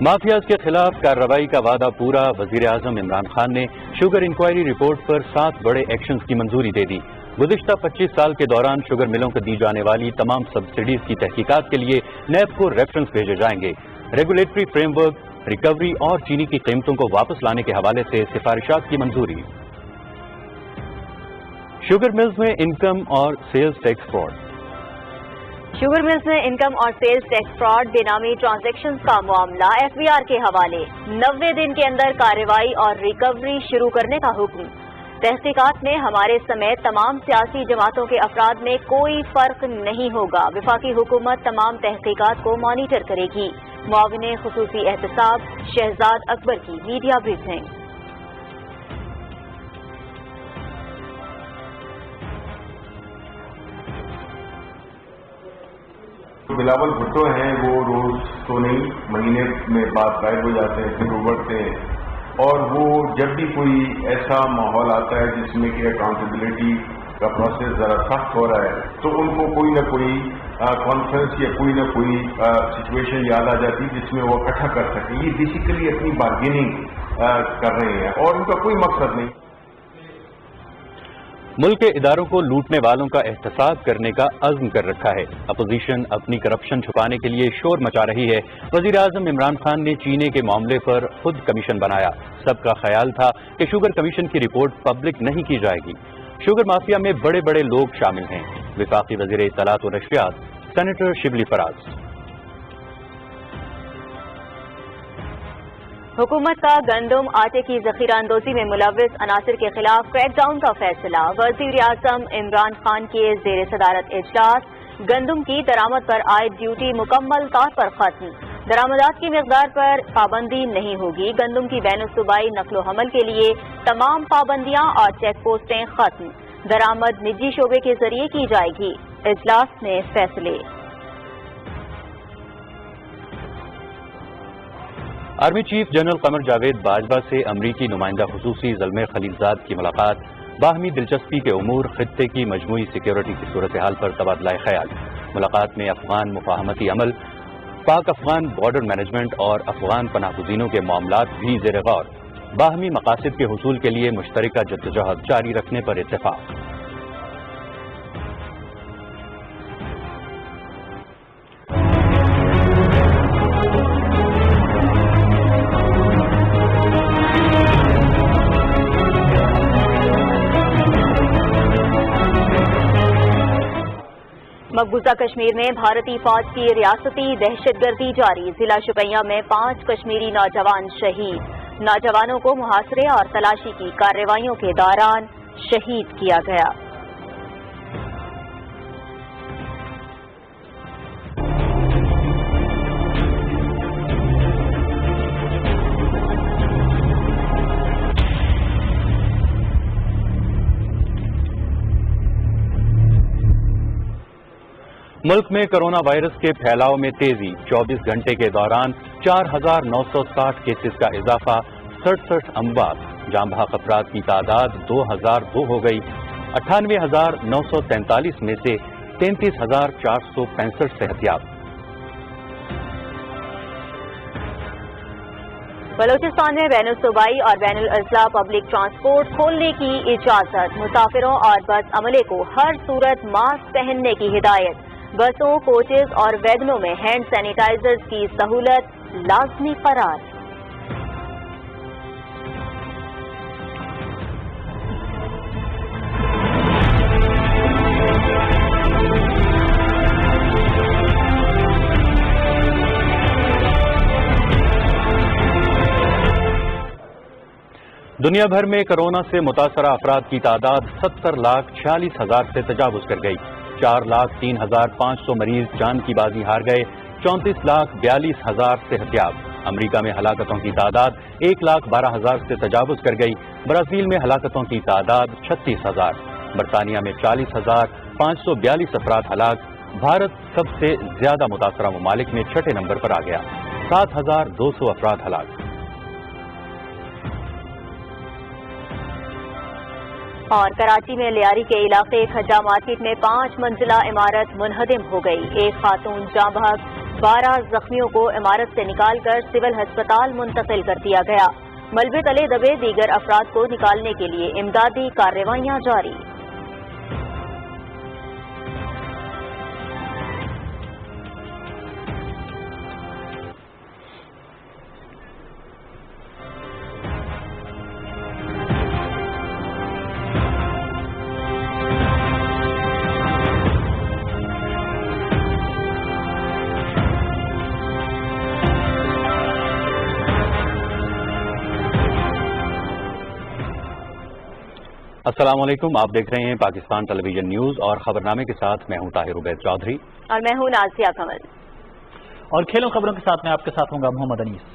Mafias کے خلاف کارروائی کا وعدہ پورا، وزیر اعظم عمران خان نے شوگر انکوائری رپورٹ پر 7 بڑے ایکشنز کی منظوری دے دی۔ گزشتہ 25 سال کے دوران شوگر ملوں کو دی جانے والی تمام سبسڈیز کی تحقیقات کے لیے نیب کو ریفرنس بھیجے جائیں گے۔ ریگولیٹری فریم ورک، ریکوری اور چینی کی قیمتوں کو واپس لانے کے حوالے سے سفارشات کی منظوری۔ شوگر ملز میں انکم اور sales tax fraud. Sugar mills میں انکم اور سیلز ٹیکس فراڈ بے نامی ٹرانزیکشنز کا معاملہ ایف بی آر کے حوالے، 90 دن کے اندر کارروائی اور ریکوری شروع کرنے کا حکم۔ تحقیقات میں ہمارے سمیت تمام سیاسی جماعتوں کے افراد میں کوئی فرق نہیں ہوگا۔ وفاقی حکومت تمام تحقیقات کو مانیٹر کرے گی۔ معاون خصوصی احتساب شہزاد اکبر کی میڈیا بریفنگ۔ بلاول بھٹو ہیں وہ روز تو نہیں، مہینے میں بعد غائب ہو جاتے ہیں، پھر ابھرتے ہیں، اور وہ جب بھی کوئی ایسا ماحول آتا ہے جس میں کہ اکاؤنٹیبلٹی کا پروسیس ذرا سخت ہو رہا ہے تو ان کو کوئی نہ کوئی کانفرنس یا کوئی نہ کوئی سچویشن یاد آ جاتی جس میں وہ اکٹھا کر سکیں۔ یہ بیسیکلی اپنی بارگیننگ کر رہے ہیں اور ان کا کوئی مقصد نہیں۔ ملک کے اداروں کو لوٹنے والوں کا احتساب کرنے کا عزم کر رکھا ہے۔ اپوزیشن اپنی کرپشن چھپانے کے لیے شور مچا رہی ہے۔ وزیر اعظم عمران خان نے چینے کے معاملے پر خود کمیشن بنایا۔ سب کا خیال تھا کہ شوگر کمیشن کی رپورٹ پبلک نہیں کی جائے گی۔ شوگر مافیا میں بڑے بڑے لوگ شامل ہیں۔ وفاقی وزیر اطلاعات و نشریات سینیٹر شبلی فراز۔ حکومت کا گندم آٹے کی ذخیرہ اندوزی میں ملوث عناصر کے خلاف کریک ڈاؤن کا فیصلہ۔ وزیر اعظم عمران خان کے زیر صدارت اجلاس۔ گندم کی درآمد پر عائد ڈیوٹی مکمل طور پر ختم۔ درآمدات کی مقدار پر پابندی نہیں ہوگی۔ گندم کی بین الصوبائی نقل و حمل کے لیے تمام پابندیاں اور چیک پوسٹیں ختم۔ درآمد نجی شعبے کے ذریعے کی جائے گی۔ اجلاس میں فیصلے۔ Army chief general Qamar Javed Bajwa سے امریکی نمائندہ خصوصی زلمے خلیلزاد کی ملاقات۔ باہمی دلچسپی کے امور، خطے کی مجموعی سیکیورٹی کی صورتحال پر تبادلہ خیال۔ ملاقات میں افغان مفاہمتی عمل، پاک افغان بارڈر مینجمنٹ اور افغان پناہ گزینوں کے معاملات بھی زیر غور۔ باہمی مقاصد کے حصول کے لیے مشترکہ جدوجہد جاری رکھنے پر اتفاق۔ مقبوضہ کشمیر میں بھارتی فوج کی ریاستی دہشت گردی جاری۔ ضلع شوپیاں میں 5 کشمیری نوجوان شہید۔ نوجوانوں کو محاصرے اور تلاشی کی کارروائیوں کے دوران شہید کیا گیا۔ ملک میں کرونا وائرس کے پھیلاؤ میں تیزی۔ 24 گھنٹے کے دوران 4960 کیسز کا اضافہ، 67 اموات۔ جاں بحق افراد کی تعداد 2002 ہو گئی۔ 98,943 میں سے 33,465 صحتیاب۔ بلوچستان میں بین الصوبائی اور بین الاضلاع پبلک ٹرانسپورٹ کھولنے کی اجازت۔ مسافروں اور بس عملے کو ہر صورت ماسک پہننے کی ہدایت۔ بسوں، کوچز اور ویگنوں میں ہینڈ سینیٹائزرز کی سہولت لازمی قرار۔ دنیا بھر میں کورونا سے متاثرہ افراد کی تعداد 70,46,000 سے تجاوز کر گئی۔ 4,03,500 مریض جان کی بازی ہار گئے۔ 34,42,000 صحتیاب۔ امریکہ میں ہلاکتوں کی تعداد 1,12,000 سے تجاوز کر گئی۔ برازیل میں ہلاکتوں کی تعداد 36,000۔ برطانیہ میں 40,542 افراد ہلاک۔ بھارت سب سے زیادہ متاثرہ ممالک میں 6 نمبر پر آ گیا۔ 7,200 افراد ہلاک۔ اور کراچی میں لیاری کے علاقے کھجا مارکیٹ میں 5 منزلہ عمارت منہدم ہو گئی۔ ایک خاتون جاں بحق، 12 زخمیوں کو عمارت سے نکال کر سول ہسپتال منتقل کر دیا گیا۔ ملبے تلے دبے دیگر افراد کو نکالنے کے لیے امدادی کارروائیاں جاری۔ السلام علیکم، آپ دیکھ رہے ہیں پاکستان ٹیلی ویژن نیوز اور خبرنامے کے ساتھ میں ہوں طاہر عبید چودھری اور میں ہوں نازیہ کمل، اور کھیلوں خبروں کے ساتھ میں آپ کے ساتھ ہوں گا محمد انیس۔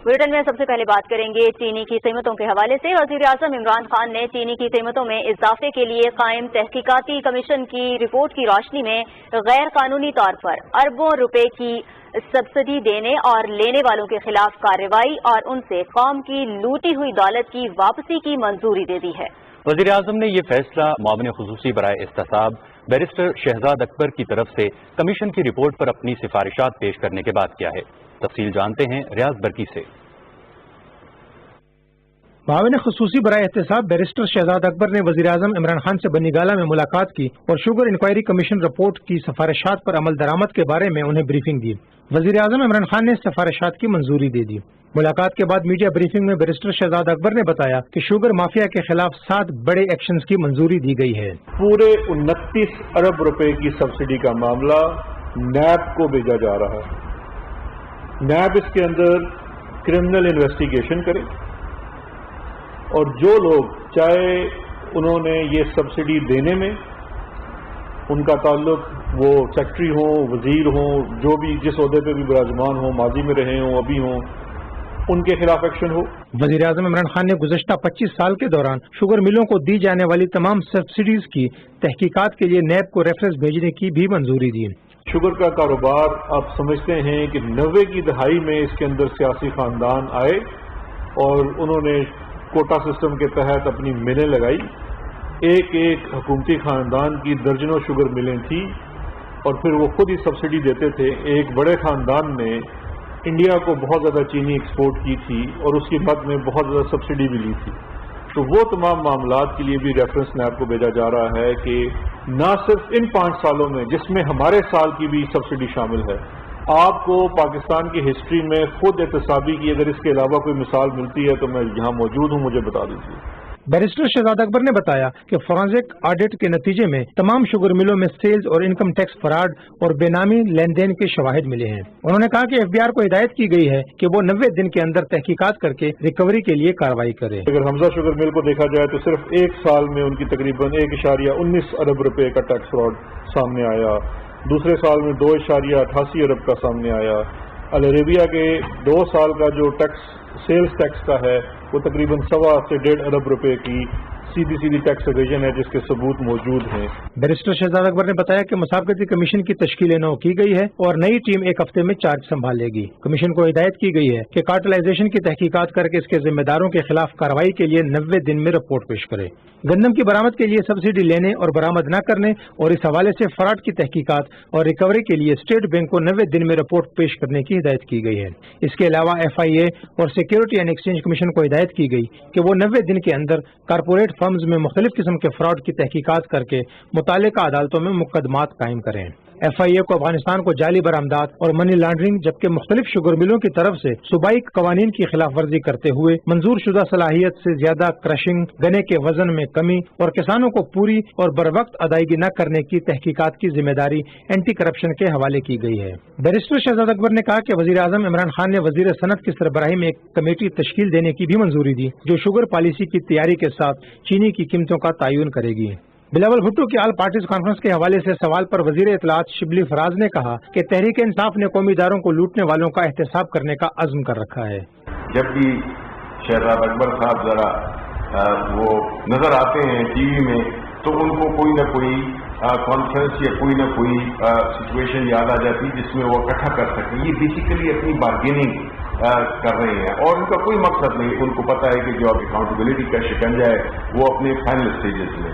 بلیٹن میں سب سے پہلے بات کریں گے چینی کی قیمتوں کے حوالے سے۔ وزیر اعظم عمران خان نے چینی کی قیمتوں میں اضافے کے لیے قائم تحقیقاتی کمیشن کی رپورٹ کی روشنی میں غیر قانونی طور پر اربوں روپے کی سبسڈی دینے اور لینے والوں کے خلاف کارروائی اور ان سے قوم کی لوٹی ہوئی دولت کی واپسی کی منظوری دے دی ہے۔ وزیر اعظم نے یہ فیصلہ معاون خصوصی برائے احتساب بیرسٹر شہزاد اکبر کی طرف سے کمیشن کی رپورٹ پر اپنی سفارشات پیش کرنے کے بعد کیا ہے۔ تفصیل جانتے ہیں ریاض برکی سے۔ معاون خصوصی برائے احتساب بیرسٹر شہزاد اکبر نے وزیر اعظم عمران خان سے بنی گالہ میں ملاقات کی اور شوگر انکوائری کمیشن رپورٹ کی سفارشات پر عمل درآمد کے بارے میں انہیں بریفنگ دی۔ وزیر اعظم عمران خان نے سفارشات کی منظوری دے دی۔ ملاقات کے بعد میڈیا بریفنگ میں بیرسٹر شہزاد اکبر نے بتایا کہ شوگر مافیا کے خلاف 7 بڑے ایکشنز کی منظوری دی گئی ہے۔ پورے 29 ارب روپے کی سبسڈی کا معاملہ نیب کو بھیجا جا رہا ہے۔ نیب اس کے اندر کرمنل انویسٹیگیشن کرے اور جو لوگ چاہے انہوں نے یہ سبسڈی دینے میں ان کا تعلق وہ سیکٹری ہوں، وزیر ہوں، جو بھی جس عہدے پہ بھی براجمان ہوں، ماضی میں رہے ہوں، ابھی ہوں، ان کے خلاف ایکشن ہو۔ وزیر اعظم عمران خان نے گزشتہ 25 سال کے دوران شوگر ملوں کو دی جانے والی تمام سبسڈیز کی تحقیقات کے لیے نیب کو ریفرنس بھیجنے کی بھی منظوری دی۔ شوگر کا کاروبار آپ سمجھتے ہیں کہ 90 کی دہائی میں اس کے اندر سیاسی خاندان آئے اور انہوں نے کوٹا سسٹم کے تحت اپنی ملیں لگائی۔ ایک حکومتی خاندان کی درجنوں شوگر ملیں تھی اور پھر وہ خود ہی سبسڈی دیتے تھے۔ ایک بڑے خاندان نے انڈیا کو بہت زیادہ چینی ایکسپورٹ کی تھی اور اس کی مد میں بہت زیادہ سبسڈی بھی لی تھی۔ تو وہ تمام معاملات کے لیے بھی ریفرنس نیب کو بھیجا جا رہا ہے کہ نہ صرف ان 5 سالوں میں جس میں ہمارے سال کی بھی سبسڈی شامل ہے، آپ کو پاکستان کی ہسٹری میں خود احتسابی کی اگر اس کے علاوہ کوئی مثال ملتی ہے تو میں یہاں موجود ہوں، مجھے بتا دیجیے۔ بیرسٹر شہزاد اکبر نے بتایا کہ فورینسک آڈٹ کے نتیجے میں تمام شوگر ملوں میں سیلز اور انکم ٹیکس فراڈ اور بے نامی لین دین کے شواہد ملے ہیں۔ انہوں نے کہا کہ ایف بی آر کو ہدایت کی گئی ہے کہ وہ 90 دن کے اندر تحقیقات کر کے ریکوری کے لیے کارروائی کرے۔ اگر حمزہ شوگر مل کو دیکھا جائے تو صرف ایک سال میں ان کی تقریباً 1.19 ارب روپے کا ٹیکس فراڈ سامنے آیا، دوسرے سال میں 2.88 ارب کا سامنے آیا۔ العربیہ کے 2 سال کا جو ٹیکس سیلز ٹیکس کا ہے وہ تقریباً 1.25 سے 1.5 ارب روپے کی سیدھی ٹیکس ایویژن ہے جس کے ثبوت موجود ہیں۔ بیرسٹر شہزاد اکبر نے بتایا کہ مسابقتی کمیشن کی تشکیل نو کی گئی ہے اور نئی ٹیم 1 ہفتے میں چارج سنبھال لے گی۔ کمیشن کو ہدایت کی گئی ہے کہ کارٹلائزیشن کی تحقیقات کر کے اس کے ذمہ داروں کے خلاف کارروائی کے لیے 90 دن میں رپورٹ پیش کرے۔ گندم کی برآمد کے لیے سبسڈی لینے اور برآمد نہ کرنے اور اس حوالے سے فراڈ کی تحقیقات اور ریکوری کے لیے اسٹیٹ بینک کو 90 دن میں رپورٹ پیش کرنے کی ہدایت کی گئی ہے۔ اس کے علاوہ FIA اور سیکورٹی اینڈ ایکسچینج کمیشن کو ہدایت کی گئی کہ وہ 90 دن کے اندر کارپوریٹ فرمز میں مختلف قسم کے فراڈ کی تحقیقات کر کے متعلقہ عدالتوں میں مقدمات قائم کریں۔ FIA کو افغانستان کو جعلی برآمدات اور منی لانڈرنگ جبکہ مختلف شوگر ملوں کی طرف سے صوبائی قوانین کی خلاف ورزی کرتے ہوئے منظور شدہ صلاحیت سے زیادہ کرشنگ، گنے کے وزن میں کمی اور کسانوں کو پوری اور بروقت ادائیگی نہ کرنے کی تحقیقات کی ذمہ داری اینٹی کرپشن کے حوالے کی گئی ہے۔ بیرسٹر شہزاد اکبر نے کہا کہ وزیر اعظم عمران خان نے وزیر صنعت کی سربراہی میں ایک کمیٹی تشکیل دینے کی بھی منظوری دی جو شوگر پالیسی کی تیاری کے ساتھ چینی کی قیمتوں کا تعین کرے گی۔ بلاول بھٹو کی آل پارٹیز کانفرنس کے حوالے سے سوال پر وزیر اطلاعات شبلی فراز نے کہا کہ تحریک انصاف نے قومی اداروں کو لوٹنے والوں کا احتساب کرنے کا عزم کر رکھا ہے۔ جب بھی شہزاد اکبر صاحب ذرا وہ نظر آتے ہیں ٹی وی میں تو ان کو کوئی نہ کوئی کانفرنس یا کوئی نہ کوئی سچویشن یاد آ جاتی جس میں وہ اکٹھا کر سکیں۔ یہ بیسیکلی اپنی بارگیننگ کر رہے ہیں اور ان کا کوئی مقصد نہیں، ان کو پتا ہے کہ جو اکاؤنٹیبلٹی کا شکنجہ ہے وہ اپنے فائنل اسٹیجز میں۔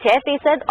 6%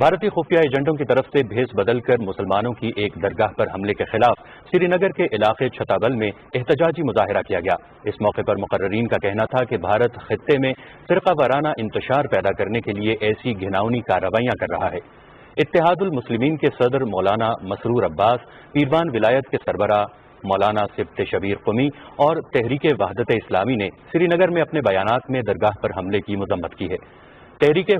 بھارتی خفیہ ایجنٹوں کی طرف سے بھیس بدل کر مسلمانوں کی ایک درگاہ پر حملے کے خلاف سری نگر کے علاقے چھتابل میں احتجاجی مظاہرہ کیا گیا۔ اس موقع پر مقررین کا کہنا تھا کہ بھارت خطے میں فرقہ وارانہ انتشار پیدا کرنے کے لیے ایسی گھناؤنی کارروائیاں کر رہا ہے۔ اتحاد المسلمین کے صدر مولانا مسرور عباس، پیروان ولایت کے سربراہ مولانا سبت شبیر قمی اور تحریک وحدت اسلامی نے سری نگر میں اپنے بیانات میں درگاہ پر حملے کی مذمت کی ہے۔ تحریک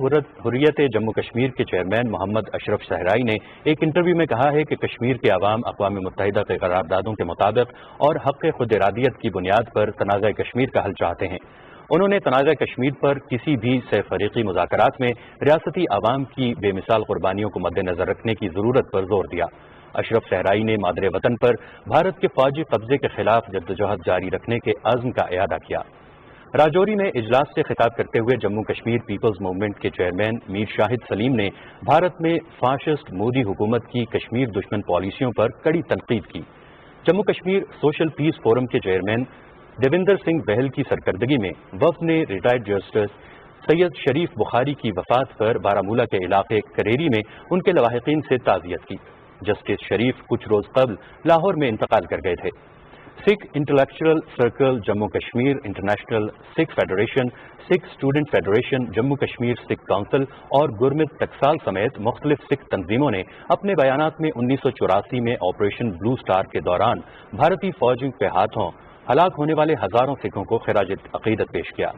حریت جموں کشمیر کے چیئرمین محمد اشرف صحرائی نے ایک انٹرویو میں کہا ہے کہ کشمیر کے عوام اقوام متحدہ کے قراردادوں کے مطابق اور حق خود ارادیت کی بنیاد پر تنازع کشمیر کا حل چاہتے ہیں۔ انہوں نے تنازع کشمیر پر کسی بھی سہ فریقی مذاکرات میں ریاستی عوام کی بے مثال قربانیوں کو مد نظر رکھنے کی ضرورت پر زور دیا۔ اشرف صحرائی نے مادر وطن پر بھارت کے فوجی قبضے کے خلاف جدوجہد جاری رکھنے کے عزم کا اعادہ کیا۔ راجوری میں اجلاس سے خطاب کرتے ہوئے جموں کشمیر پیپلز موومنٹ کے چیئرمین میر شاہد سلیم نے بھارت میں فاشسٹ مودی حکومت کی کشمیر دشمن پالیسیوں پر کڑی تنقید کی۔ جموں کشمیر سوشل پیس فورم کے چیئرمین دیویندر سنگھ بہل کی سرکردگی میں وفد نے ریٹائرڈ جسٹس سید شریف بخاری کی وفات پر بارامولہ کے علاقے کریری میں ان کے لواحقین سے تعزیت کی۔ جسٹس شریف کچھ روز قبل لاہور میں انتقال کر گئے تھے۔ Sikh intellectual circle Jammu Kashmir, international Sikh federation, Sikh student federation, Jammu Kashmir Sikh council اور گرمت ٹکسال سمیت مختلف سکھ تنظیموں نے اپنے بیانات میں 1984 میں آپریشن بلو سٹار کے دوران بھارتی فوجیوں کے ہاتھوں ہلاک ہونے والے ہزاروں سکھوں کو خراج عقیدت پیش کیا۔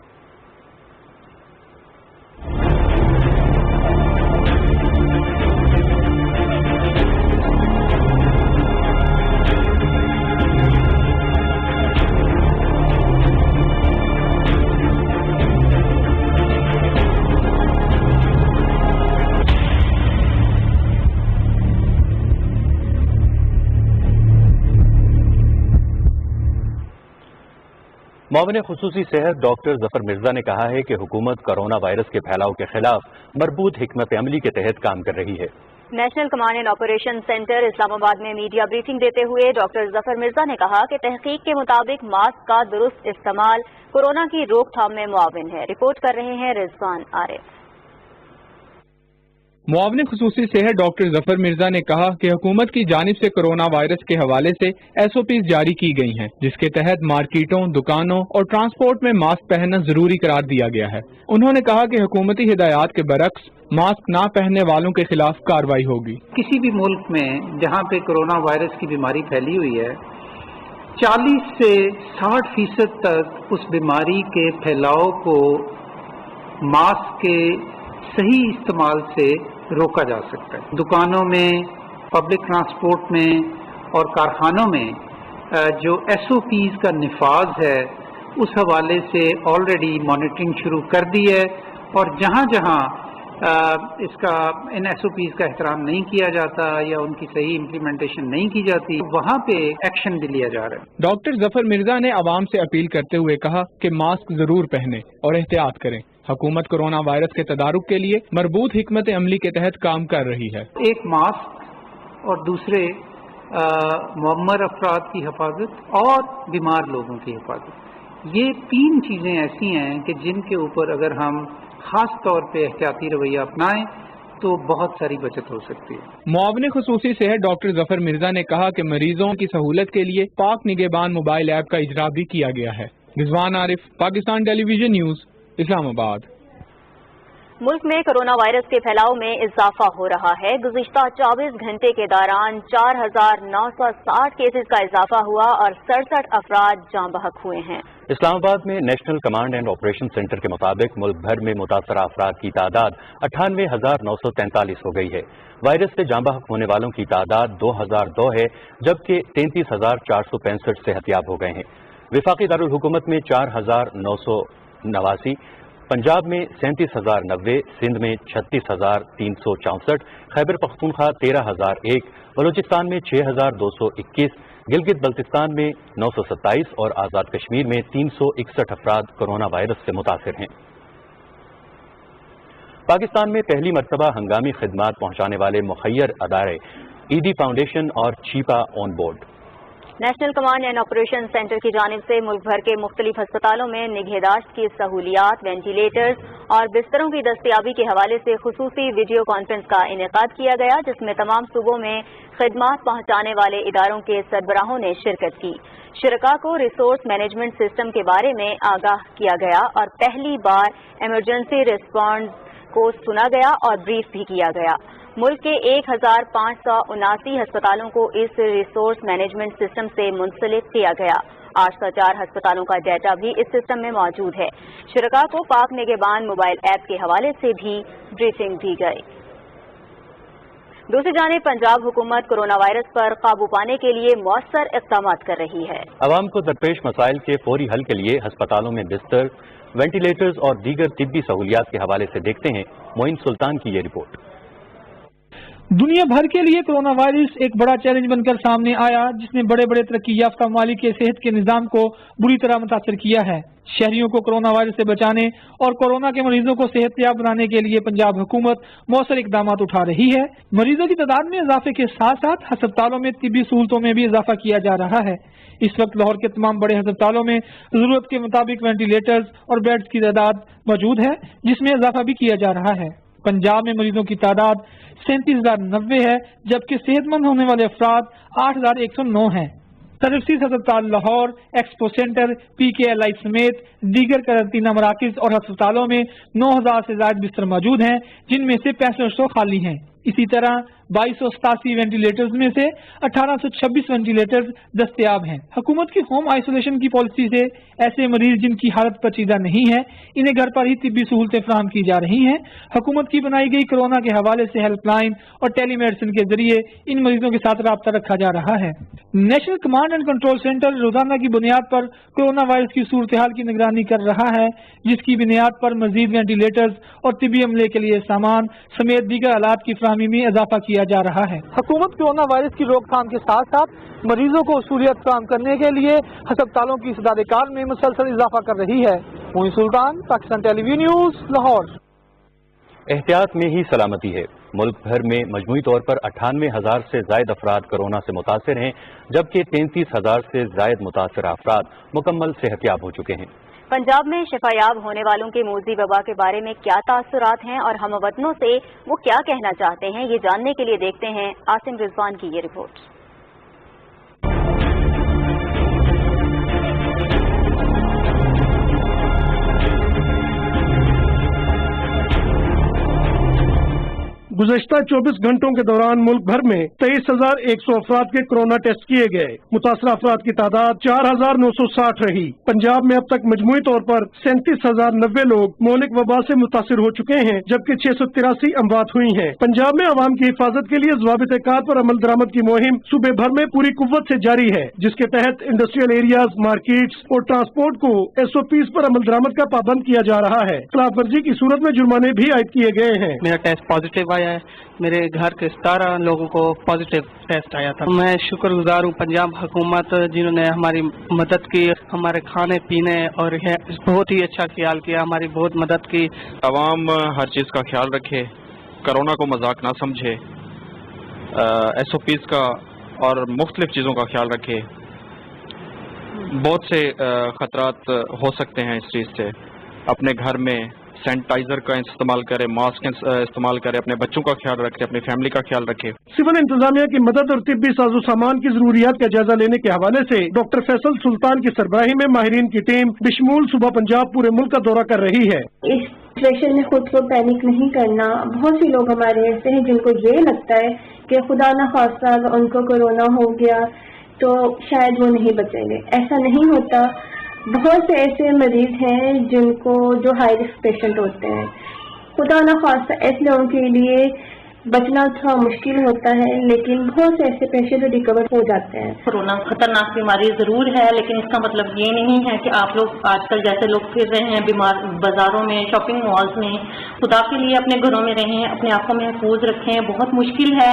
معاون خصوصی صحت ڈاکٹر ظفر مرزا نے کہا ہے کہ حکومت کرونا وائرس کے پھیلاؤ کے خلاف مربوط حکمت عملی کے تحت کام کر رہی ہے۔ National command and operation centre Islamabad میں میڈیا بریفنگ دیتے ہوئے ڈاکٹر ظفر مرزا نے کہا کہ تحقیق کے مطابق ماسک کا درست استعمال کورونا کی روک تھام میں معاون ہے۔ رپورٹ کر رہے ہیں رضوان عارف۔ معاون خصوصی صحت ڈاکٹر ظفر مرزا نے کہا کہ حکومت کی جانب سے کرونا وائرس کے حوالے سے SOPs جاری کی گئی ہیں، جس کے تحت مارکیٹوں، دکانوں اور ٹرانسپورٹ میں ماسک پہننا ضروری قرار دیا گیا ہے۔ انہوں نے کہا کہ حکومتی ہدایات کے برعکس ماسک نہ پہننے والوں کے خلاف کارروائی ہوگی۔ کسی بھی ملک میں جہاں پہ کرونا وائرس کی بیماری پھیلی ہوئی ہے 40 سے 60% تک اس بیماری کے پھیلاؤ کو ماسک کے صحیح استعمال سے روکا جا سکتا ہے۔ دکانوں میں، پبلک ٹرانسپورٹ میں اور کارخانوں میں جو SOPs کا نفاذ ہے اس حوالے سے آلریڈی مانیٹرنگ شروع کر دی ہے، اور جہاں جہاں ان SOPs کا احترام نہیں کیا جاتا یا ان کی صحیح امپلیمنٹیشن نہیں کی جاتی وہاں پہ ایکشن بھی لیا جا رہا ہے۔ ڈاکٹر ظفر مرزا نے عوام سے اپیل کرتے ہوئے کہا کہ ماسک ضرور پہنیں اور احتیاط کریں۔ حکومت کورونا وائرس کے تدارک کے لیے مربوط حکمت عملی کے تحت کام کر رہی ہے۔ ایک ماسک اور دوسرے معمر افراد کی حفاظت اور بیمار لوگوں کی حفاظت، یہ 3 چیزیں ایسی ہیں کہ جن کے اوپر اگر ہم خاص طور پہ احتیاطی رویہ اپنائیں تو بہت ساری بچت ہو سکتی ہے۔ معاون خصوصی صحت ڈاکٹر ظفر مرزا نے کہا کہ مریضوں کی سہولت کے لیے پاک نگہبان موبائل ایپ کا اجرا بھی کیا گیا ہے۔ رضوان عارف، پاکستان ٹیلی ویژن نیوز، اسلام آباد۔ ملک میں کرونا وائرس کے پھیلاؤ میں اضافہ ہو رہا ہے۔ گزشتہ 24 گھنٹے کے دوران 4960 کیسز کا اضافہ ہوا اور 67 افراد جاں بحق ہوئے ہیں۔ اسلام آباد میں national command and operation centre کے مطابق ملک بھر میں متاثرہ افراد کی تعداد 98,943 ہو گئی ہے۔ وائرس سے جاں بحق ہونے والوں کی تعداد 2002 ہے، جبکہ 33,465 صحتیاب ہو گئے ہیں۔ وفاقی دارالحکومت میں 4,989، پنجاب میں 37,090، سندھ میں 36,364، خیبر پختونخوا 13,001، بلوچستان میں 6,221، گلگت بلتستان میں 927 اور آزاد کشمیر میں 361 افراد کورونا وائرس سے متاثر ہیں۔ پاکستان میں پہلی مرتبہ ہنگامی خدمات پہنچانے والے مخیر ادارے ایڈی فاؤنڈیشن اور Chhipa on board. National command and operation centre کی جانب سے ملک بھر کے مختلف ہسپتالوں میں نگہداشت کی سہولیات، وینٹیلیٹرز اور بستروں کی دستیابی کے حوالے سے خصوصی ویڈیو کانفرنس کا انعقاد کیا گیا، جس میں تمام صوبوں میں خدمات پہنچانے والے اداروں کے سربراہوں نے شرکت کی۔ شرکاء کو ریسورس مینجمنٹ سسٹم کے بارے میں آگاہ کیا گیا اور پہلی بار ایمرجنسی ریسپانس کو سنا گیا اور بریف بھی کیا گیا۔ ملک کے 1579 ہسپتالوں کو اس ریسورس مینجمنٹ سسٹم سے منسلک کیا گیا۔ 804 ہسپتالوں کا ڈیٹا بھی اس سسٹم میں موجود ہے۔ شرکاء کو پاک نگہبان موبائل ایپ کے حوالے سے بھی بریفنگ دی گئی۔ دوسری جانب پنجاب حکومت کرونا وائرس پر قابو پانے کے لیے مؤثر اقدامات کر رہی ہے۔ عوام کو درپیش مسائل کے فوری حل کے لیے ہسپتالوں میں بستر، وینٹیلیٹرز اور دیگر طبی سہولیات کے حوالے سے دیکھتے ہیں معین سلطان کی یہ رپورٹ۔ دنیا بھر کے لیے کرونا وائرس ایک بڑا چیلنج بن کر سامنے آیا، جس نے بڑے بڑے ترقی یافتہ ممالک کے صحت کے نظام کو بری طرح متاثر کیا ہے۔ شہریوں کو کرونا وائرس سے بچانے اور کورونا کے مریضوں کو صحت یاب بنانے کے لیے پنجاب حکومت مؤثر اقدامات اٹھا رہی ہے۔ مریضوں کی تعداد میں اضافے کے ساتھ ساتھ ہسپتالوں میں طبی سہولتوں میں بھی اضافہ کیا جا رہا ہے۔ اس وقت لاہور کے تمام بڑے ہسپتالوں میں ضرورت کے مطابق وینٹیلیٹرز اور بیڈز کی تعداد موجود ہے، جس میں اضافہ بھی کیا جا رہا ہے۔ پنجاب میں مریضوں کی تعداد 37,090 ہے، جبکہ صحت مند ہونے والے افراد 8,109 ہیں۔ سروسز ہسپتال لاہور، ایکسپو سینٹر، پی کے ایل آئی سمیت دیگر قرنطینہ مراکز اور ہسپتالوں میں 9,000 سے زائد بستر موجود ہیں، جن میں سے 6500 خالی ہیں۔ اسی طرح 2287 وینٹیلیٹرز میں سے 1826 وینٹیلیٹرز دستیاب ہیں۔ حکومت کی ہوم آئسولیشن کی پالیسی سے ایسے مریض جن کی حالت پیچیدہ نہیں ہے، انہیں گھر پر ہی طبی سہولتیں فراہم کی جا رہی ہیں۔ حکومت کی بنائی گئی کورونا کے حوالے سے ہیلپ لائن اور ٹیلی میڈیسن کے ذریعے ان مریضوں کے ساتھ رابطہ رکھا جا رہا ہے۔ National command and control centre روزانہ کی بنیاد پر کورونا وائرس کی صورتحال کی نگرانی کر رہا ہے، جس کی بنیاد پر مزید وینٹیلیٹرز اور طبی عملے کے لیے سامان سمیت دیگر آلات کی فراہمی میں اضافہ کیا جا رہا ہے۔ حکومت کورونا وائرس کی روک تھام کے ساتھ ساتھ مریضوں کو سہولت فراہم کرنے کے لیے ہسپتالوں کی استعداد کار میں مسلسل اضافہ کر رہی ہے۔ معین سلطان، Pakistan television news, Lahore. احتیاط میں ہی سلامتی ہے۔ ملک بھر میں مجموعی طور پر 98,000 سے زائد افراد کورونا سے متاثر ہیں، جبکہ 33,000 سے زائد متاثرہ افراد مکمل صحت یاب ہو چکے ہیں۔ پنجاب میں شفا یاب ہونے والوں کے موذی وبا کے بارے میں کیا تاثرات ہیں اور ہم وطنوں سے وہ کیا کہنا چاہتے ہیں، یہ جاننے کے لیے دیکھتے ہیں عاصم رضوان کی یہ رپورٹ۔ گزشتہ 24 گھنٹوں کے دوران ملک بھر میں 23,100 افراد کے کورونا ٹیسٹ کیے گئے۔ متاثرہ افراد کی تعداد 4,960 رہی۔ پنجاب میں اب تک مجموعی طور پر 37,090 لوگ مہلک وبا سے متاثر ہو چکے ہیں، جبکہ 683 اموات ہوئی ہیں۔ پنجاب میں عوام کی حفاظت کے لیے ضوابط کار پر عمل درآمد کی مہم صوبے بھر میں پوری قوت سے جاری ہے، جس کے تحت انڈسٹریل ایریاز، مارکیٹس اور ٹرانسپورٹ کو SOPs پر عمل درآمد کا پابند کیا جا رہا ہے۔ خلاف ورزی کی صورت میں جرمانے بھی عائد کیے گئے ہیں۔ میرا ٹیسٹ پازیٹیو آیا ہے، میرے گھر کے 17 لوگوں کو پازیٹیو ٹیسٹ آیا تھا۔ میں شکر گزار ہوں پنجاب حکومت جنہوں نے ہماری مدد کی، ہمارے کھانے پینے اور بہت ہی اچھا خیال کیا، ہماری بہت مدد کی۔ عوام ہر چیز کا خیال رکھے، کرونا کو مذاق نہ سمجھے، SOPs کا اور مختلف چیزوں کا خیال رکھے۔ بہت سے خطرات ہو سکتے ہیں اس چیز سے۔ اپنے گھر میں سینیٹائزر کا استعمال کرے، ماسک استعمال کرے، اپنے بچوں کا خیال رکھے، اپنی فیملی کا خیال رکھے۔ سول انتظامیہ کی مدد اور طبی ساز و سامان کی ضروریات کا جائزہ لینے کے حوالے سے ڈاکٹر فیصل سلطان کی سربراہی میں ماہرین کی ٹیم بشمول صوبہ پنجاب پورے ملک کا دورہ کر رہی ہے۔ اس سچویشن میں خود کو پینک نہیں کرنا۔ بہت سے لوگ ہمارے ایسے ہیں جن کو یہ لگتا ہے کہ خدا نہ خواستہ ان کو کورونا ہو گیا تو شاید وہ نہیں بچیں گے۔ ایسا نہیں ہوتا۔ بہت سے ایسے مریض ہیں جن کو جو ہائی رسک پیشنٹ ہوتے ہیں، خدا نہ خواستہ ایسے لوگوں کے لیے بچنا تھوڑا مشکل ہوتا ہے، لیکن بہت سے ایسے پیشنٹ ریکور ہو جاتے ہیں۔ کورونا خطرناک بیماری ضرور ہے، لیکن اس کا مطلب یہ نہیں ہے کہ آپ لوگ آج کل جیسے لوگ پھر رہے ہیں بیمار بازاروں میں، شاپنگ مالز میں، خدا کے لیے اپنے گھروں میں رہیں، اپنے آپ کو محفوظ رکھیں۔ بہت مشکل ہے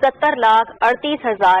70,38,000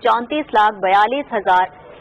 34,42,000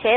6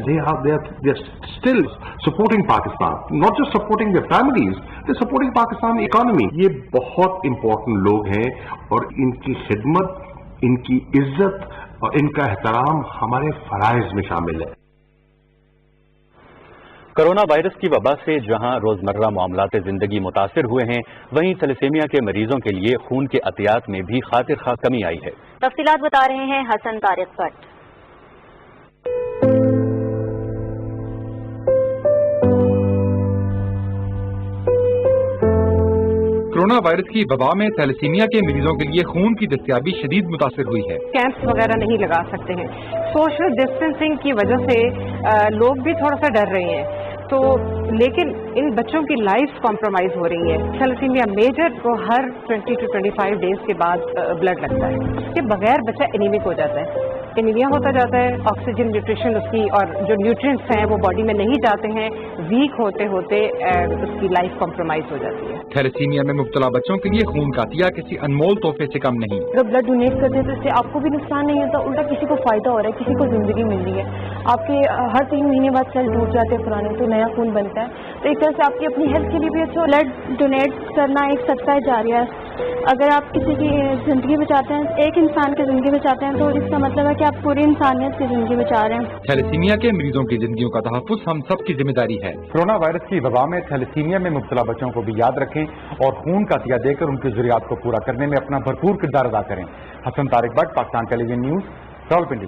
they are still supporting Pakistan, not just supporting their families, they're supporting Pakistan economy. یہ بہت important لوگ ہیں اور ان کی خدمت, ان کی عزت اور ان کا احترام ہمارے فرائض میں شامل ہے. کرونا وائرس کی وبا سے جہاں روزمرہ معاملات زندگی متاثر ہوئے ہیں, وہیں تھیلیسیمیا کے مریضوں کے لیے خون کے عطیات میں بھی خاطر خواہ کمی آئی ہے. تفصیلات بتا رہے ہیں حسن طارق بٹ. کورونا وائرس کی وبا میں تھیلیسیمیا کے مریضوں کے لیے خون کی دستیابی شدید متاثر ہوئی ہے. کیمپس وغیرہ نہیں لگا سکتے ہیں, سوشل ڈسٹینسنگ کی وجہ سے لوگ بھی تھوڑا سا ڈر رہے ہیں, تو لیکن ان بچوں کی لائف کمپرومائز ہو رہی ہے. تھیلیسیمیا میجر کو ہر 20 to 25 ڈیز کے بعد بلڈ لگتا ہے. اس کے بغیر بچہ انیمک ہو جاتا ہے, انیمیا ہوتا جاتا ہے, آکسیجن نیوٹریشن اس کی اور جو نیوٹرینٹس ہیں وہ باڈی میں نہیں جاتے ہیں, ویک ہوتے ہوتے اس کی لائف کمپرومائز ہو جاتی ہے. تھیلیسیمیا میں مبتلا بچوں کے لیے خون کا عطیہ کسی انمول تحفے سے کم نہیں. جب بلڈ ڈونیٹ کرتے ہیں تو اس سے آپ کو بھی نقصان نہیں ہوتا, الٹا کسی کو فائدہ ہو رہا ہے, کسی کو زندگی مل رہی ہے. آپ کے ہر 3 مہینے بعد سیل ٹوٹ جاتے ہیں پرانے, تو نیا خون بنتا ہے, تو ایک طرح سے آپ کی اپنی ہیلتھ کے لیے بھی اچھا. بلڈ ڈونیٹ کرنا ایک صدقہ جاریہ ہے. اگر آپ کسی کی زندگی بچاتے ہیں, ایک انسان کی زندگی بچاتے ہیں, تو اس کا مطلب ہے کہ آپ پوری انسانیت کی زندگی بچا رہے ہیں. تھیلیسیمیا کے مریضوں کی زندگیوں کا تحفظ ہم سب کی ذمہ داری ہے. کورونا وائرس کی وبا میں تھیلیسیمیا میں مبتلا بچوں کو بھی یاد رکھیں اور خون کا عطیہ دے کر ان کی ضروریات کو پورا کرنے میں اپنا بھرپور کردار ادا کریں. Hassan Tariq Butt, Pakistan television news, Rawalpindi.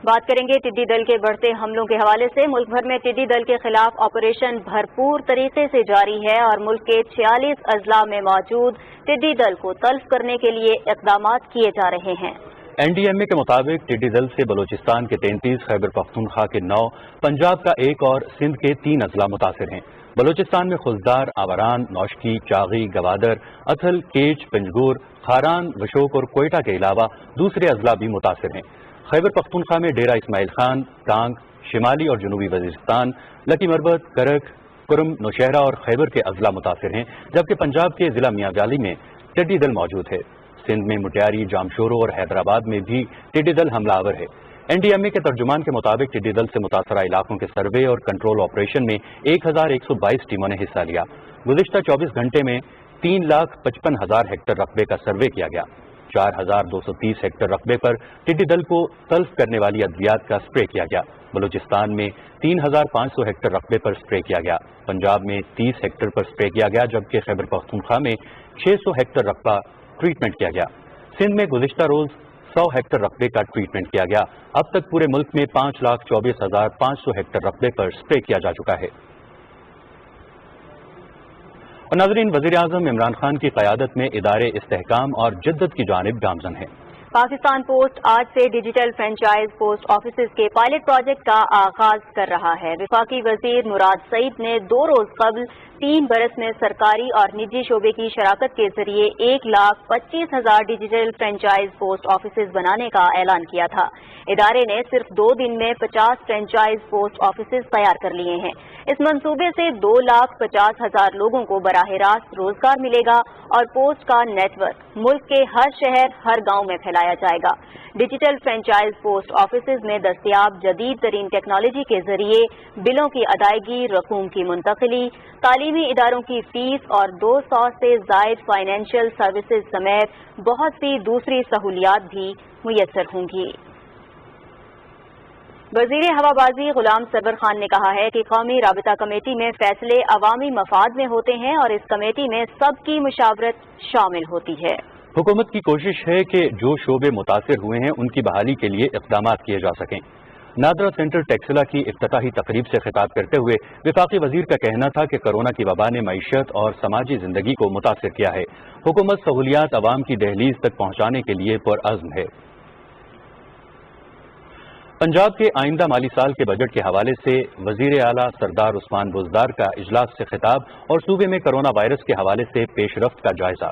بات کریں گے ٹڈی دل کے بڑھتے حملوں کے حوالے سے. ملک بھر میں ٹڈی دل کے خلاف آپریشن بھرپور طریقے سے جاری ہے اور ملک کے 46 اضلاع میں موجود ٹڈی دل کو تلف کرنے کے لیے اقدامات کیے جا رہے ہیں. این ڈی ایم اے کے مطابق ٹڈی دل سے بلوچستان کے 33, خیبر پختونخوا کے 9, پنجاب کا 1 اور سندھ کے 3 اضلاع متاثر ہیں. بلوچستان میں خزدار, آوران, نوشکی, چاغی, گوادر, اتھل, کیچ, پنجگور, خاران, وشوک اور کوئٹہ کے علاوہ دوسرے اضلاع بھی متاثر ہیں. خیبر پختونخوا میں ڈیرہ اسماعیل خان, ٹانگ, شمالی اور جنوبی وزیرستان, لکی مربت, کرک, کرم, نوشہرہ اور خیبر کے اضلاع متاثر ہیں, جبکہ پنجاب کے ضلع میاں والی میں ٹڈی دل موجود ہے. سندھ میں مٹیاری, جامشورو اور حیدرآباد میں بھی ٹڈی دل حملہ آور ہے. این ڈی ایم اے کے ترجمان کے مطابق ٹڈی دل سے متاثرہ علاقوں کے سروے اور کنٹرول آپریشن میں 1122 ٹیموں نے حصہ لیا. گزشتہ 24 گھنٹے میں 3,55,000 ہیکٹر رقبے کا سروے کیا گیا. 4,230 ہیکٹر رقبے پر ٹڈی دل کو تلف کرنے والی ادویات کا سپرے کیا گیا. بلوچستان میں 3,500 ہیکٹر رقبے پر سپرے کیا گیا. پنجاب میں 30 ہیکٹر پر سپرے کیا گیا, جبکہ خیبر پختونخوا میں 600 ہیکٹر رقبہ ٹریٹمنٹ کیا گیا. سندھ میں گزشتہ روز 100 ہیکٹر رقبے کا ٹریٹمنٹ کیا گیا. اب تک پورے ملک میں 5,24,500 ہیکٹر رقبے پر سپرے کیا جا چکا ہے. اور ناظرین, وزیر اعظم عمران خان کی قیادت میں ادارے استحکام اور جدت کی جانب گامزن ہیں. پاکستان پوسٹ آج سے ڈیجیٹل فرنچائز پوسٹ آفیسز کے پائلٹ پروجیکٹ کا آغاز کر رہا ہے. وفاقی وزیر مراد سعید نے 2 روز قبل 3 برس میں سرکاری اور نجی شعبے کی شراکت کے ذریعے 1,25,000 ڈیجیٹل فرنچائز پوسٹ آفیسز بنانے کا اعلان کیا تھا. ادارے نے صرف 2 دن میں 50 فرنچائز پوسٹ آفیسز تیار کر لیے ہیں. اس منصوبے سے 2,50,000 لوگوں کو براہ راست روزگار ملے گا اور پوسٹ کا نیٹ ورک ملک کے ہر شہر, ہر گاؤں میں پھیلایا جائے گا. ڈیجیٹل فرنچائز پوسٹ آفیسز میں دستیاب جدید ترین ٹیکنالوجی کے ذریعے بلوں کی ادائیگی, رقوم کی منتقلی, تعلیمی اداروں کی فیس اور 200 سے زائد فائنینشیل سروسز سمیت بہت سی دوسری سہولیات بھی میسر ہوں گی. وزیر ہوابازی غلام سرور خان نے کہا ہے کہ قومی رابطہ کمیٹی میں فیصلے عوامی مفاد میں ہوتے ہیں اور اس کمیٹی میں سب کی مشاورت شامل ہوتی ہے. حکومت کی کوشش ہے کہ جو شعبے متاثر ہوئے ہیں ان کی بحالی کے لیے اقدامات کیے جا سکیں. نادرا سینٹر ٹیکسلا کی افتتاحی تقریب سے خطاب کرتے ہوئے وفاقی وزیر کا کہنا تھا کہ کورونا کی وبا نے معیشت اور سماجی زندگی کو متاثر کیا ہے. حکومت سہولیات عوام کی دہلیز تک پہنچانے کے لیے پرعزم ہے. پنجاب کے آئندہ مالی سال کے بجٹ کے حوالے سے وزیر اعلیٰ سردار عثمان بزدار کا اجلاس سے خطاب اور صوبے میں کرونا وائرس کے حوالے سے پیش رفت کا جائزہ.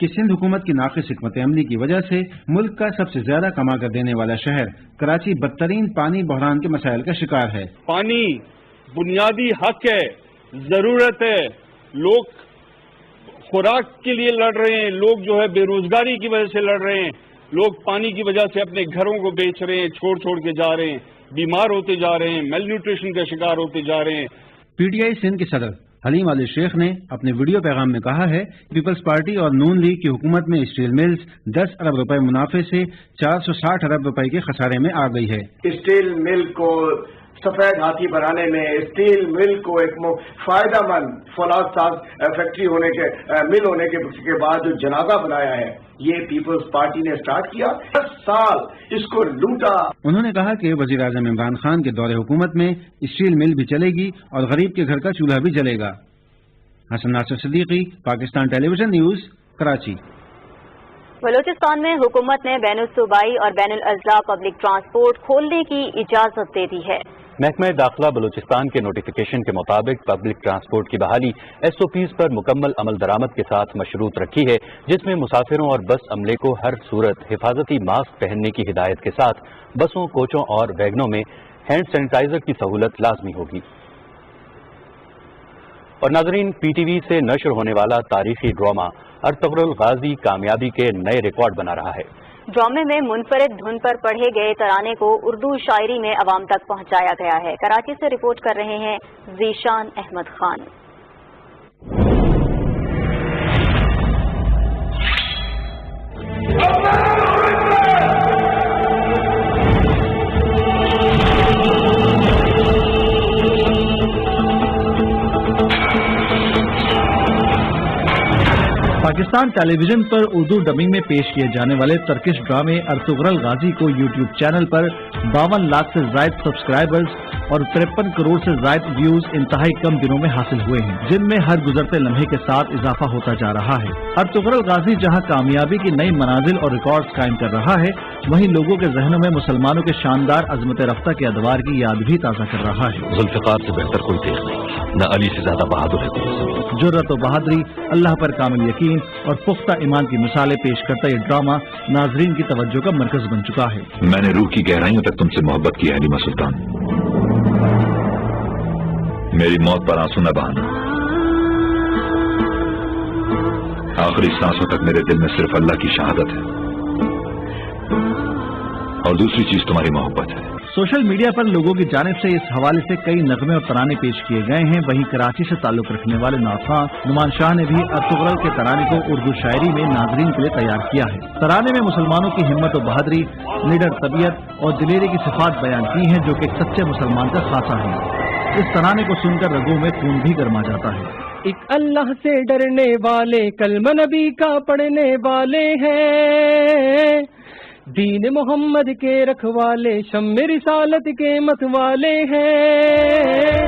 کہ سندھ حکومت کی ناقص حکمت عملی کی وجہ سے ملک کا سب سے زیادہ کما کر دینے والا شہر کراچی بدترین پانی بحران کے مسائل کا شکار ہے۔ پانی بنیادی حق ہے، ضرورت ہے، لوگ خوراک کے لیے لڑ رہے ہیں، لوگ جو ہے بے روزگاری کی وجہ سے لڑ رہے ہیں، لوگ پانی کی وجہ سے اپنے گھروں کو بیچ رہے ہیں، چھوڑ کے جا رہے ہیں، بیمار ہوتے جا رہے ہیں، میل نیوٹریشن کا شکار ہوتے جا رہے ہیں۔ پی ٹی آئی سندھ کے صدر حلیم علی شیخ نے اپنے ویڈیو پیغام میں کہا ہے پیپلز پارٹی اور نون لیگ کی حکومت میں اسٹیل ملز 10 ارب روپے منافع سے 460 ارب روپے کے خسارے میں آ گئی ہے۔ اسٹیل مل کو سفید ہاتھی بنانے میں، اسٹیل مل کو ایک فائدہ مند فولاد ساز فیکٹری ہونے کے مل ہونے کے بعد جو جنازہ بنایا ہے، یہ پیپلز پارٹی نے سٹارٹ کیا، 10 سال اس کو لوٹا۔ انہوں نے کہا کہ وزیر اعظم عمران خان کے دور حکومت میں اسٹیل مل بھی چلے گی اور غریب کے گھر کا چولہا بھی جلے گا۔ حسن ناصر Siddiqui, Pakistan television news, Karachi. Balochistan میں حکومت نے بین الصوبائی اور بین الاضلاع پبلک ٹرانسپورٹ کھولنے کی اجازت دے دی ہے۔ محکمہ داخلہ بلوچستان کے نوٹیفیکیشن کے مطابق پبلک ٹرانسپورٹ کی بحالی ایس او پیز پر مکمل عمل درآمد کے ساتھ مشروط رکھی ہے، جس میں مسافروں اور بس عملے کو ہر صورت حفاظتی ماسک پہننے کی ہدایت کے ساتھ بسوں، کوچوں اور ویگنوں میں ہینڈ سینیٹائزر کی سہولت لازمی ہوگی۔ اور ناظرین، پی ٹی وی سے نشر ہونے والا تاریخی ڈرامہ ارطغرل غازی کامیابی کے نئے ریکارڈ بنا رہا ہے۔ ڈرامے میں منفرد دھن پر پڑھے گئے ترانے کو اردو شاعری میں عوام تک پہنچایا گیا ہے۔ کراچی سے رپورٹ کر رہے ہیں ذیشان احمد خان۔ پاکستان ٹیلی ویژن پر اردو ڈبنگ میں پیش کیے جانے والے ترکش ڈرامے ارطغرل غازی کو یوٹیوب چینل پر 52 لاکھ سے زائد سبسکرائبرز اور 53 کروڑ سے زائد ویوز انتہائی کم دنوں میں حاصل ہوئے ہیں، جن میں ہر گزرتے لمحے کے ساتھ اضافہ ہوتا جا رہا ہے۔ ارطغرل غازی جہاں کامیابی کی نئی منازل اور ریکارڈز قائم کر رہا ہے، وہیں لوگوں کے ذہنوں میں مسلمانوں کے شاندار عظمت رفتہ کے ادوار کی یاد بھی تازہ کر رہا ہے۔ ذوالفقار سے بہتر کوئی تیغ نہیں، نہ علی سے زیادہ بہادر ہے۔ جرأت و بہادری، اللہ پر کامل یقین اور پختہ ایمان کی مثالیں پیش کرتا یہ ڈرامہ ناظرین کی توجہ کا مرکز بن چکا ہے۔ میں نے روح کی گہرائیوں تک تم سے محبت کی ہے حلیمہ سلطان، میری موت پر آنسو نہ بہانا، آخری سانسوں تک میرے دل میں صرف اللہ کی شہادت ہے، اور دوسری چیز تمہاری محبت ہے۔ سوشل میڈیا پر لوگوں کی جانب سے اس حوالے سے کئی نغمے اور ترانے پیش کیے گئے ہیں۔ وہیں کراچی سے تعلق رکھنے والے نعت نعمان شاہ نے بھی ارطغرل کے ترانے کو اردو شاعری میں ناظرین کے لیے تیار کیا ہے۔ ترانے میں مسلمانوں کی ہمت و بہادری، نڈر طبیعت اور دلیری کی صفات بیان کی ہیں، جو کہ ایک سچے مسلمان کا خاصہ ہے۔ اس ترانے کو سن کر رگوں میں خون بھی گرما جاتا ہے۔ ایک اللہ سے ڈرنے والے، کلمہ نبی کا پڑھنے والے ہیں، دین محمد کے رکھوالے، شم رسالت کے مت والے ہیں،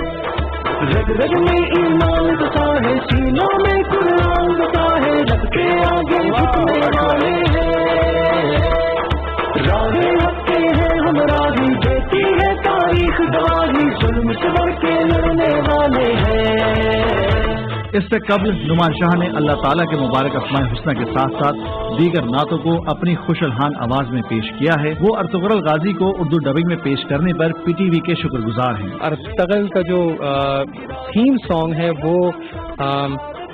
رگ رگ میں ایمان بتا ہے، سینوں میں قرآن بتا ہے، رب کے آگے جھکنے والے ہیں، راہ حق کے ہیں ہمراہی، دیتی ہے تاریخ گواہی، ظلم سے بڑھ کے لڑنے والے ہیں۔ اس سے قبل نعمان شاہ نے اللہ تعالیٰ کے مبارک اسماء حسنہ کے ساتھ ساتھ دیگر نعتوں کو اپنی خوش الحان آواز میں پیش کیا ہے۔ وہ ارطغرل غازی کو اردو ڈبنگ میں پیش کرنے پر پی ٹی وی کے شکر گزار ہیں۔ ارطغرل کا جو تھیم سانگ ہے وہ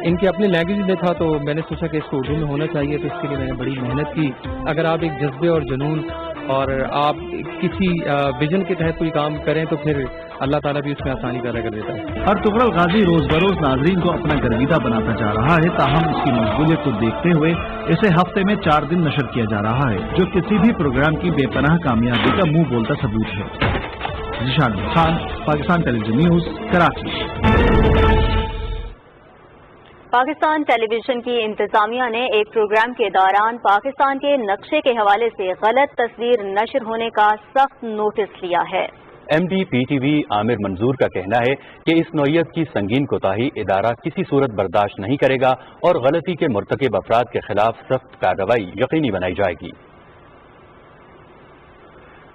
ان کے اپنے لینگویج میں تھا، تو میں نے سوچا کہ اس کو اردو میں ہونا چاہیے، تو اس کے لیے میں نے بڑی محنت کی۔ اگر آپ ایک جذبے اور جنون اور آپ کسی ویژن کے تحت کوئی کام کریں تو پھر اللہ تعالیٰ بھی اس میں آسانی پیدا کر دیتا ہے۔ ارطغرل غازی روز بروز ناظرین کو اپنا گرویدہ بناتا جا رہا ہے، تاہم اس کی مقبولیت کو دیکھتے ہوئے اسے ہفتے میں 4 دن نشر کیا جا رہا ہے، جو کسی بھی پروگرام کی بے پناہ کامیابی کا منہ بولتا ثبوت ہے۔ Zeeshan Khan, Pakistan television news, Karachi. Pakistan ٹیلی ویژن کی انتظامیہ نے ایک پروگرام کے دوران پاکستان کے نقشے کے حوالے سے غلط تصویر نشر ہونے کا سخت نوٹس لیا ہے۔ M D P T V Aamir Manzoor کا کہنا ہے کہ اس نوعیت کی سنگین کوتاہی ادارہ کسی صورت برداشت نہیں کرے گا اور غلطی کے مرتکب افراد کے خلاف سخت کارروائی یقینی بنائی جائے گی۔